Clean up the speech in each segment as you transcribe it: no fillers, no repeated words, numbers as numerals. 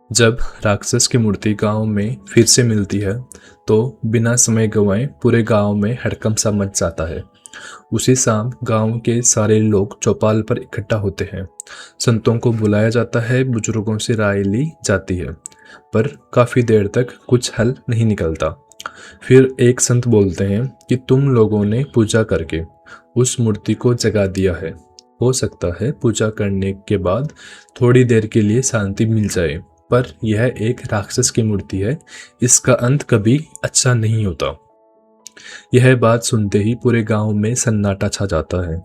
जब राक्षस की मूर्ति गांव में फिर से मिलती है तो बिना समय गंवाए पूरे गांव में हड़कंप सा मच जाता है। उसी शाम गांव के सारे लोग चौपाल पर इकट्ठा होते हैं। संतों को बुलाया जाता है, बुजुर्गों से राय ली जाती है, पर काफी देर तक कुछ हल नहीं निकलता। फिर एक संत बोलते हैं कि तुम लोगों ने पूजा करके उस मूर्ति को जगा दिया है। हो सकता है पूजा करने के बाद थोड़ी देर के लिए शांति मिल जाए, पर यह एक राक्षस की मूर्ति है, इसका अंत कभी अच्छा नहीं होता। यह बात सुनते ही पूरे गांव में सन्नाटा छा जाता है।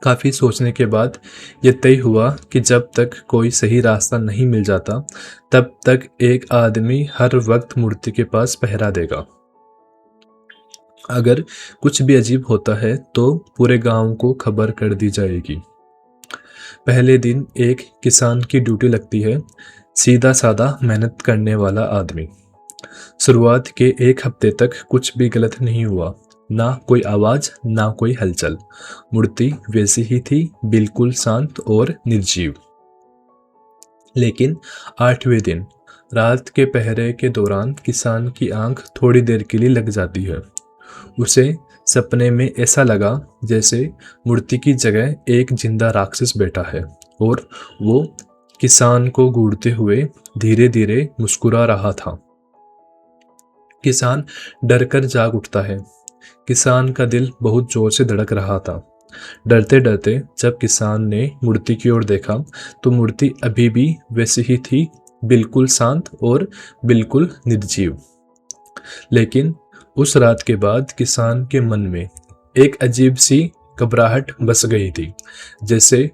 काफी सोचने के बाद यह तय हुआ कि जब तक कोई सही रास्ता नहीं मिल जाता तब तक एक आदमी हर वक्त मूर्ति के पास पहरा देगा। अगर कुछ भी अजीब होता है तो पूरे गांव को खबर कर दी जाएगी। पहले दिन एक किसान की ड्यूटी लगती है, सीधा साधा मेहनत करने वाला आदमी। शुरुआत के एक हफ्ते तक कुछ भी गलत नहीं हुआ, ना कोई आवाज ना कोई हलचल। मूर्ति वैसी ही थी, बिल्कुल शांत और निर्जीव। लेकिन 8वें दिन रात के पहरे के दौरान किसान की आंख थोड़ी देर के लिए लग जाती है। उसे सपने में ऐसा लगा जैसे मूर्ति की जगह एक जिंदा राक्षस बैठा है और वो किसान को घूरते हुए धीरे धीरे मुस्कुरा रहा था। किसान डरकर जाग उठता है। किसान का दिल बहुत जोर से धड़क रहा था। डरते डरते जब किसान ने मूर्ति की ओर देखा तो मूर्ति अभी भी वैसी ही थी, बिल्कुल शांत और बिल्कुल निर्जीव। लेकिन उस रात के बाद किसान के मन में एक अजीब सी घबराहट बस गई थी, जैसे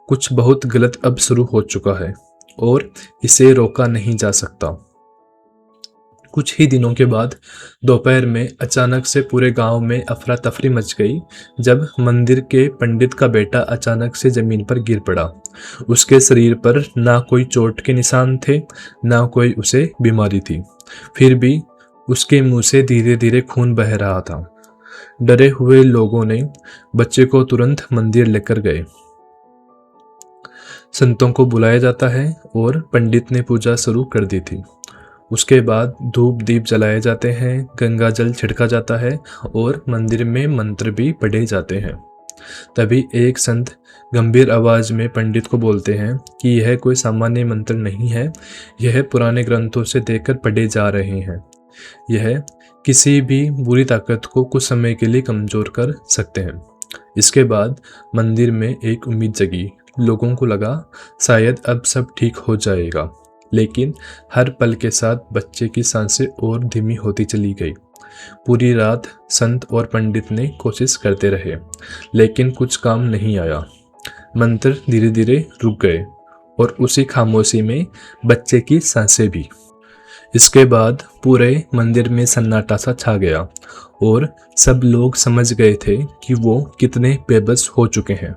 कुछ बहुत गलत अब शुरू हो चुका है और इसे रोका नहीं जा सकता। कुछ ही दिनों के बाद दोपहर में अचानक से पूरे गांव में अफरा तफरी मच गई जब मंदिर के पंडित का बेटा अचानक से जमीन पर गिर पड़ा। उसके शरीर पर ना कोई चोट के निशान थे, ना कोई उसे बीमारी थी, फिर भी उसके मुंह से धीरे धीरे खून बह रहा था। डरे हुए लोगों ने बच्चे को तुरंत मंदिर लेकर गए। संतों को बुलाया जाता है और पंडित ने पूजा शुरू कर दी थी। उसके बाद धूप दीप जलाए जाते हैं, गंगा जल छिड़का जाता है और मंदिर में मंत्र भी पढ़े जाते हैं। तभी एक संत गंभीर आवाज में पंडित को बोलते हैं कि यह कोई सामान्य मंत्र नहीं है, यह पुराने ग्रंथों से देखकर पढ़े जा रहे हैं। यह किसी भी बुरी ताकत को कुछ समय के लिए कमजोर कर सकते हैं। इसके बाद मंदिर में एक उम्मीद जगी। लोगों को लगा शायद अब सब ठीक हो जाएगा, लेकिन हर पल के साथ बच्चे की सांसें और धीमी होती चली गई। पूरी रात संत और पंडित ने कोशिश करते रहे, लेकिन कुछ काम नहीं आया। मंत्र धीरे धीरे रुक गए और उसी खामोशी में बच्चे की सांसें भी। इसके बाद पूरे मंदिर में सन्नाटा सा छा गया और सब लोग समझ गए थे कि वो कितने बेबस हो चुके हैं।